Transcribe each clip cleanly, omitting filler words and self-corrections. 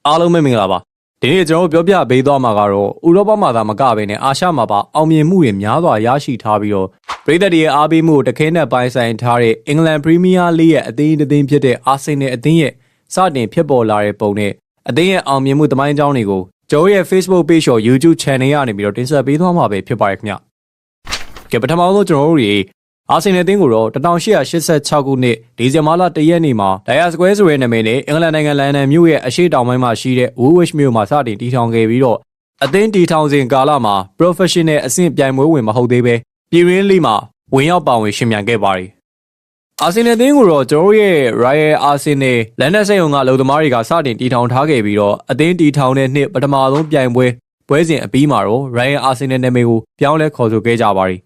အားလုံးပဲမင်္ဂလာပါဒီနေ့ကျွန်တော်တို့ပြောပြပေးသွားမှာကတော့ဥရောပမှာသာမကဘဲနဲ့အာရှမှာပါအောင်မြင်မှုတွေများစွာရရှိထားပြီးတော့ပြည်သက်တွေရဲ့အားပေးမှုကိုတခဲနဲ့ပိုင်းဆိုင်ထားတဲ့အင်္ဂလန်ပရီးမီးယားလိရဲ့အသင်းဖြစ်တဲ့အာဆင်နယ်အသင်းရဲ့စတင်ဖြစ်ပေါ်လာတဲ့ပုံနဲ့အသင်းရဲ့အောင်မြင်မှုသမိုင်းကြောင်းတွေကိုကျွန်တော်ရဲ့ Facebook page ရော YouTube channel ကနေပြီးတော့တင်ဆက်ပေးသွားမှာပဲဖြစ်ပါတယ်ခင်ဗျကဲပထမဆုံးကျွန်တော်တို့တွေအာဆင်နယ်အသင်းကိုတော့1886ခုနှစ်ဒီဇင်ဘာလ1ရက်နေ့မှာဒိုင်ယာစကွဲဆိုတဲ့နာမည်နဲ့အင်္ဂလန်နိုင်ငံလန်ဒန်မြို့ရဲ့အရှေ့တောင်ပိုင်းမှာရှိတဲ့ Woolwich မြို့မှာစတင်တည်ထောင်ခဲ့ပြီးတော့အသင်းတည်ထောင်စဉ်ကာလမှာ professional အဆင့်ပြိုင်ပွဲဝင်မဟုတ်သေးပဲပြည်ရင်းလိမှာဝင်ရောက်ပါဝင်ရှင်ပြိုင်ခဲ့ပါတယ်အာဆင်နယ်အသင်းကိုတော့ကျွန်တော်ရဲ့ Royal Arsenal လန်ဒန်စိတ်ုံကလုံသမားတွေကစတင်တည်ထောင်ထားခဲ့ပြီးတော့အသင်းတည်ထောင်တဲ့နှစ်ပထမဆုံးပြိုင်ပွဲစဉ်အပြီးမှာတော့ Royal Arsenal နာမည်ကိုပြောင်းလဲခေါ်ဆိုခဲ့ကြပါတယ်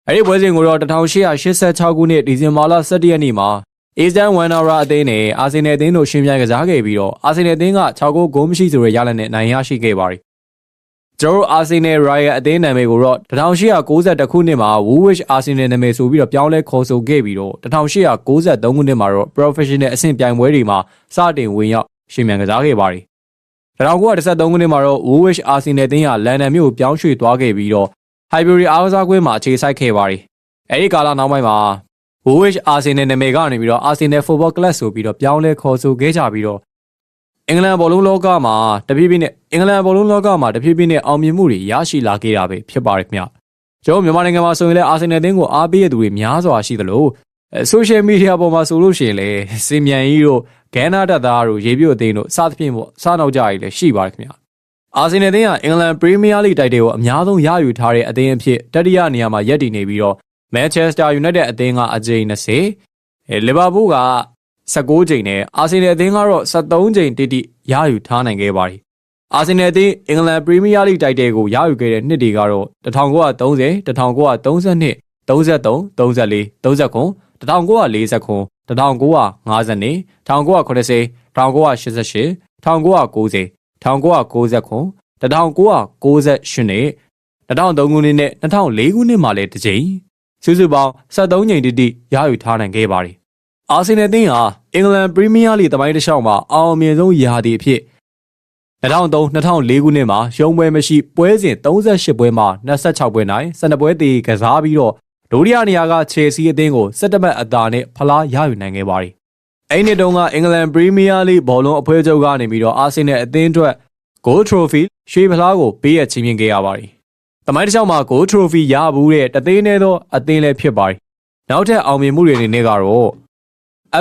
အဲ့ဒီပွဲစဉ်ကိုတော့1886ခုနှစ်ဒီဇင်ဘာလ17ရက်နေ့မှာအေဇန်ဝမ်နာရာအသင်းနဲ့အာဆင်နယ်အသင်းတို့ရှင်ပြိုင်ကစားခဲ့ပြီးတော့အာဆင်နယ်အသင်းက6ဂိုးမရှိဆိုတဲ့ရလဒ်နဲ့နိုင်ရရှိခဲ့ပါတယ်။ကျွန်တော်အာဆင်နယ်ရိုင်ယာအသင်းနာမည်ကိုတော့1892ခုနှစ်မှာ Woolwich Arsenal နာမည်ဆိုပြီးတော့ပြောင်းလဲခေါ်ဆိုခဲ့ပြီးတော့1893ခုနှစ်မှာတော့ professional အဆင့်ပြိုင်ပွဲတွေမှာစတင်ဝင်ရောက်ရှင်ပြိုင်ကစားခဲ့ပါတယ်။1913ခုနှစ်မှာတော့ Woolwich Arsenal အသင်းကလန်ဒန်မြို့ကိုပြောင်းရွှေ့သွားခဲ့ပြီးတော့Highbury အားကစားကွင်းမှာအခြေစိုက်ခဲ့ပါတယ်။အဲဒီကာလနောက်ပိုင်းမှာ Woolwich Arsenal နာမည်ကနေပြီးတော့ Arsenal Football Club ဆိုပြီးတော့ပြောင်းလဲခေါ်ဆိုခဲ့ကြပြီးတော့အင်္ဂလန်ဘောလုံးလောကမှာတဖြည်းဖြည်းနဲ့အောင်မြင်မှုတွေရရှိလာခဲ့တာပဲဖြစ်ပါတယ်ခင်ဗျ။ကျွန်တော်မြန်မာနိုင်ငံမှာဆိုရင်လည်း Arsenal အသင်းကိုအားပေးရသူတွေများစွာရှိသလို social media ပေါ်မှာဆိုလို့ရှိရင်လည်းစင်မြန်ကြီးတို့ဂန်နာတပ်သားတို့ရေပြည့်အသင်းတို့စသဖြင့်ပေါ့စားနောက်ကြရည်လည်းရှိပါတယ်ခင်ဗျ။အာဆင်နယ်အသင်းကအင်္ဂလန်ပရီးမီးယားလိတိုက်တယ်ကိုအများဆုံးရယူထားတဲ့အသင်းအဖြစ်တတိယနေရာမှာရပ်တည်နေပြီးတော့မန်ချက်စတာယူနိုက်တက်အသင်းကအကြိမ်20လီဗာပူးက19ကြိမ်နဲ့အာဆင်နယ်အသင်းကတော့73ကြိမ်တိရယူထားနိုင်ခဲ့ပါတယ်။အာဆင်နယ်အသင်းအင်္ဂလန်ပရီးမီးယားလိတိုက်တယ်ကိုရယူခဲ့တဲ့နှစ်တွေကတော့1930 1932 33 34 39 1940 1950 1980 1988 1990 1990 1998နဲ့2003ခုနှစ်နဲ့2004ခုနှစ်မှာလည်းတစ်ကြိမ်စုစုပေါင်း73ကြိမ်တိရယူထားနိုင်ခဲ့ပါတယ်။အာဆင်နယ်အသင်းဟာအင်္ဂလန်ပရီးမီးယားလိသမိုင်းတစ်လျှောက်မှာအောင်မြင်ဆုံးရာသီအဖြစ်2003-2004ခုနှစ်မှာရုံးပွဲမရှိပွဲစဉ်38ပွဲမှာ26ပွဲနိုင်12ပွဲတည်ကစားပြီးတော့ဒုတိယနေရာကချယ်ဆီအသင်းကို17မှတ်အသာနဲ့ဖလားရယူနိုင်ခဲ့ပါတယ်။အဲ့ဒီနှစ်တုန်းကအင်္ဂလန်ပရီးမီးယားလိဘောလုံးအဖွဲ့ချုပ်ကနေပြီးတော့အာဆင်နယ်အသင်းအတွက်Gold Trophy ရွှေဖလားကိုပေးရချီးမြှင့်ခဲ့ရပါတယ်။သမိုင်းတစ်လျှောက်မှာ Gold Trophy ရဘူးတဲ့တသေးနဲ့သောအသင်းလည်းဖြစ်ပါတယ်။နောက်ထပ်အောင်မြင်မှုတွေအနေနဲ့ကတော့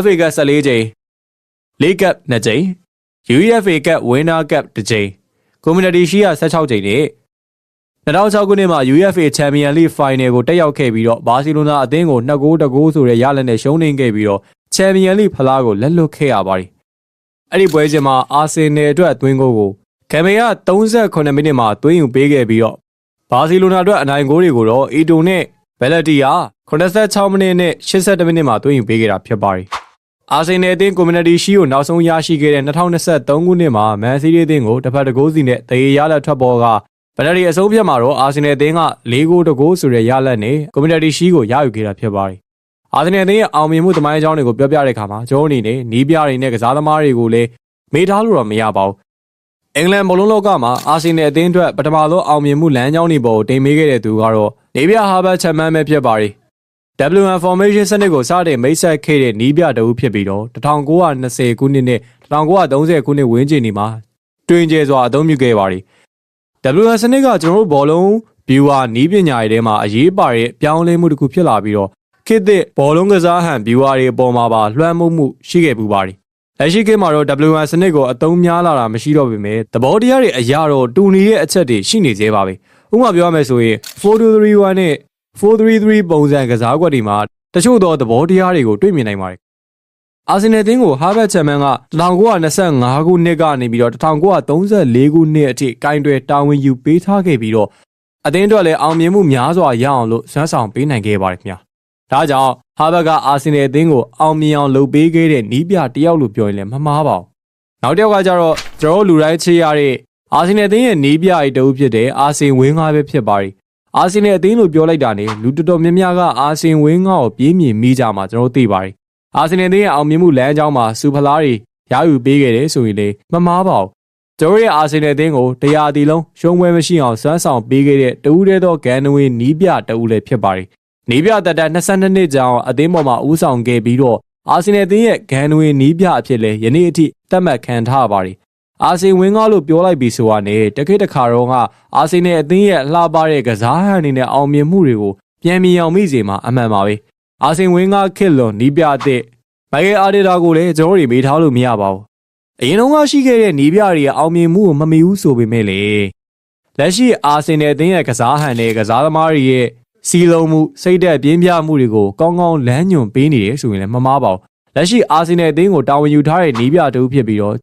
FA Cup 14ကြိမ် League Cup 2ကြိမ် UEFA Cup Winner Cup 1ကြိမ် Community Shield 16ကြိမ်နဲ့2006ခုနှစ်မှာ UEFA Champions League Final ကိုတက်ရောက်ခဲ့ပြီးတော့ဘာစီလိုနာအသင်းကို2ဂိုး1ဂိုးဆိုတဲ့ရလဒ်နဲ့ရှုံးနိမ့်ခဲ့ပြီးတော့ Champions League ဖလားကိုလက်လွတ်ခဲ့ရပါတယ်။အဲ့ဒီပွဲစဉ်မှာအာဆင်နယ်အတွက်အသွင်းဂိုးကိုကမ်ဘေက38မိနစ်မှာသွင်းယူပေးခဲ့ပြီးတော့ဘာစီလိုနာအတွက်အနိုင်ဂိုးတွေကိုတော့အီတိုနဲ့ဘယ်လက်တီယာ86မိနစ်နဲ့82မိနစ်မှာသွင်းယူပေးခဲ့တာဖြစ်ပါတယ်။အာဆင်နယ်အသင်း Community Shield ကိုနောက်ဆုံးရရှိခဲ့တဲ့2023ခုနှစ်မှာမန်စီးတီးအသင်းကိုတစ်ဖက်တစ်ဂိုးစီနဲ့တရေရလက်ထွက်ပေါ်ကဘယ်လက်တီအဆုံးဖြတ်မှာတော့အာဆင်နယ်အသင်းက4ဂိုး1ဂိုးဆိုတဲ့ရလက်နဲ့ Community Shield ကိုရယူခဲ့တာဖြစ်ပါတယ်။အာဆင်နယ်အသင်းရဲ့အောင်မြင်မှုသမိုင်းအကြောင်းတွေကိုပြောပြတဲ့အခါမှာကျွန်တော်အနေနဲ့နီးပြတွေနဲ့ကစားသမားတွေကိုလည်းမေးထားလို့တော့မရပါဘူး။အင်္ဂလန်ဘောလုံးလောကမှာအာဆင်နယ်အသင်းအတွက်ပထမဆုံးအောင်မြင်မှုလမ်းကြောင်းတွေပေါ်တင်ပေးခဲ့တဲ့သူကတော့နေပြဟာဘတ်ချန်မန်ပဲဖြစ်ပါတယ်။ WM Formation စနစ်ကိုစတင်မိတ်ဆက်ခဲ့တဲ့နီးပြတဦးဖြစ်ပြီးတော့1920ခုနှစ်နဲ့1930ခုနှစ်ဝန်းကျင်တွေမှာတွင်ကျဲစွာအသုံးပြုခဲ့ပါတယ်။ WM စနစ်ကကျွန်တော်တို့ဘောလုံး viewer နီးပညာတွေထဲမှာအရေးပါတဲ့ပြောင်းလဲမှုတစ်ခုဖြစ်လာပြီးတော့ခေတ်သစ်ဘောလုံးကစားဟန် viewer တွေအပေါ်မှာပါလွှမ်းမိုးမှုရှိခဲ့ပူပါတယ်။လက်ရှိခေတ်မှာတော့ WM စနစ်ကိုအသုံးများလာတာမရှိတော့ပေမဲ့သဘောတရားတွေအရာတော့တူညီတဲ့အချက်တွေရှိနေသေးပါပဲ။ဥပမာပြောရမယ်ဆိုရင်4-2-3-1နဲ့4-3-3 ပုံစံကစားကွက်တွေမှာတချို့သောသဘောတရားတွေကိုတွေ့မြင်နိုင်ပါတယ်။အာဆင်နယ်အသင်းကိုဟာဘတ်ချန်မန်က1925ခုနှစ်ကနေပြီးတော့1934ခုနှစ်အထိကင်တွယ်တာဝန်ယူပေးထားခဲ့ပြီးတော့အသင်းအတွက်လည်းအောင်မြင်မှုများစွာရအောင်လို့စွမ်းဆောင်ပေးနိုင်ခဲ့ပါတယ်ခင်ဗျာ။ဒါကြောင့်ဟာဘတ်ကအာဆင်နယ်အသင်းကိုအောင်မြင်အောင်လုပ်ပေးခဲ့တဲ့နီးပြတယောက်လို့ပြောရင်လည်းမမှားပါဘူး။နောက်တစ်ယောက်ကကျတော့ကျွန်တော်လူတိုင်းချေရတဲ့အာဆင်နယ်အသင်းရဲ့နီးပြအတူဖြစ်တဲ့အာဆင်ဝင်းငါးပဲဖြစ်ပါတယ်။အာဆင်နယ်အသင်းလို့ပြောလိုက်တာနဲ့လူတော်တော်များများကအာဆင်ဝင်းငါ့ကိုပြေးမြင်မိကြမှာကျွန်တော်သိပါတယ်။အာဆင်နယ်အသင်းရဲ့အောင်မြင်မှုလမ်းကြောင်းမှာစူဖလားတွေရယူပေးခဲ့တယ်ဆိုရင်လေမမှားပါဘူး ကျွန်တော်ရဲ့အာဆင်နယ်အသင်းကိုတရားတီလုံးရှုံးပွဲမရှိအောင်စွမ်းဆောင်ပေးခဲ့တဲ့တဦးတည်းသောဂန်နဝေနီးပြတဦးလည်းဖြစ်ပါတယ်။နီးပြတက်တက်22နှစ်ကြာအောင်အသင်းပေါ်မှာဦးဆောင်ခဲ့ပြီးတော့အာဆင်နယ်အသင်းရဲ့ဂန်နဝေနီးပြအဖြစ်လဲယနေ့အထိသတ်မှတ်ခံထားရပါတယ်။အာဆင်ဝင်းကားလို့ပြောလိုက်ပြီးဆိုရတဲ့တခိတ်တခါတော့ကအာဆင်နယ်အသင်းရဲ့လှပတဲ့ကစားဟန်တွေနဲ့အောင်မြင်မှုတွေကိုပြန်မြင်အောင်မိစေမှာအမှန်ပါပဲ။အာဆင်ဝင်းကားခစ်လွန်နီးပြအသစ်မိုက်ကယ်အာဒီတာကိုလည်းကျွန်တော်တို့မေးထားလို့မရပါဘူး။အရင်တုန်းကရှိခဲ့တဲ့နီးပြတွေရဲ့အောင်မြင်မှုကိုမမီဘူးဆိုပေမဲ့လေလက်ရှိအာဆင်နယ်အသင်းရဲ့ကစားဟန်နဲ့ကစားသမားတွေရဲ့စီလုံးမှုစိတ်သက်ပြင်းပြမှုတွေကိုကောင်းကောင်းလမ်းညွှန်ပေးနေတယ်ဆိုရင်လည်းမမှားပါဘူး။လက်ရှိအာဆင်နယ်အသင်းကိုတာဝန်ယူထားတဲ့နီးပြတူဖြစ်ပြီးတော့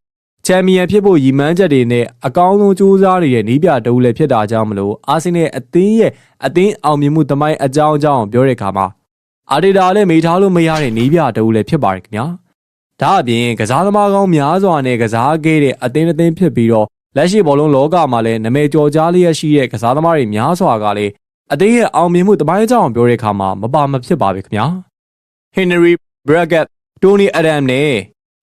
ချန်ပီယံဖြစ်ဖို့ရည်မှန်းချက်တွေနဲ့အကောင်းဆုံးကြိုးစားနေတဲ့နီးပြတူလည်းဖြစ်တာကြောင့်မလို့အာဆင်နယ်အသင်းရဲ့အသင်းအောင်မြင်မှုသမိုင်းအကြောင်းပြောတဲ့အခါမှာအာဒီတာလည်းမေးထားလို့မရတဲ့နီးပြတူလည်းဖြစ်ပါတယ်ခင်ဗျာ။ဒါအပြင်ကစားသမားကောင်းများစွာနဲ့ကစားခဲ့တဲ့အသင်းဖြစ်ပြီးတော့လက်ရှိဘောလုံးလောကမှာလည်းနာမည်ကျော်ကြားလျက်ရှိတဲ့ကစားသမားတွေများစွာကလည်းအသင်းရဲ့အောင်မြင်မှုတပိုင်းအကြောင်းပြောတဲ့အခါမှာမပါမဖြစ်ပါပဲခင်ဗျာ။ Henry Braggett, Tony Adam နဲ့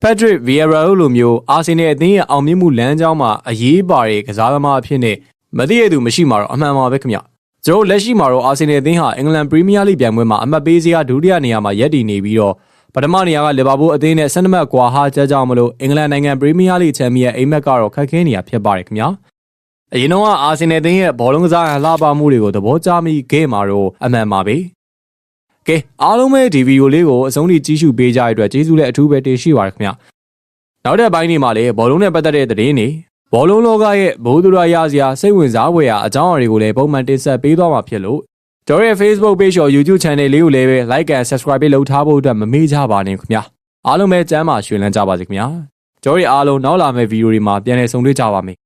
Patrick Vieira လိုမျိုးအာဆင်နယ်အသင်းရဲ့အောင်မြင်မှုလမ်းကြောင်းမှာအရေးပါတဲ့ကစားသမားအဖြစ်နဲ့မသိရသူမရှိမှာတော့အမှန်ပါပဲခင်ဗျ။ကျွန်တော်လက်ရှိမှာတော့အာဆင်နယ်အသင်းဟာအင်္ဂလန်ပရီးမီးယားလိပြိုင်ပွဲမှာအမှတ်ပေးစရာဒုတိယနေရာမှာရပ်တည်နေပြီးတော့ပထမနေရာကလီဗာပူးအသင်းနဲ့12မှတ်ကွာဟာကြောင့်မလို့အင်္ဂလန်နိုင်ငံပရီးမီးယားလိချန်ပီယံအိမ်မက်ကတော့ခက်ခဲနေရဖြစ်ပါတယ်ခင်ဗျာ။အရင်တော့အာဆင်နယ်အသင်းရဲ့ဘောလုံးကစားလှပမှုတွေကိုသဘောကျမိခဲ့မှာတော့အမှန်ပါပဲ။ကဲအားလုံးပဲဒီဗီဒီယိုလေးကိုအဆုံးထိကြည့်ရှုပေးကြတဲ့အတွက်ကျေးဇူးလည်းအထူးပဲတင်ရှိပါတယ်ခင်ဗျ။နောက်တဲ့ဘိုင်းတွေမှာလည်းဘောလုံးနဲ့ပတ်သက်တဲ့သတင်းတွေဘောလုံးလောကရဲ့ဘိုးသူရရစရာစိတ်ဝင်စားဖွယ်ရာအကြောင်းအရာတွေကိုလည်းပုံမှန်တင်ဆက်ပေးသွားမှာဖြစ်လို့ကျွန်တော်ရဲ့ Facebook page ရော YouTube channel လေးကိုလည်းပဲ like and subscribe ပေးလုပ်ထားဖို့အတွက်မမေ့ကြပါနဲ့ခင်ဗျာအားလုံးပဲကျမ်းမာရွှင်လန်းကြပါစေခင်ဗျာကျွန်တော်ရဲ့အားလုံးနောက်လာမယ့်ဗီဒီယိုတွေမှာပြန်လည်ဆုံတွေ့ကြပါမယ်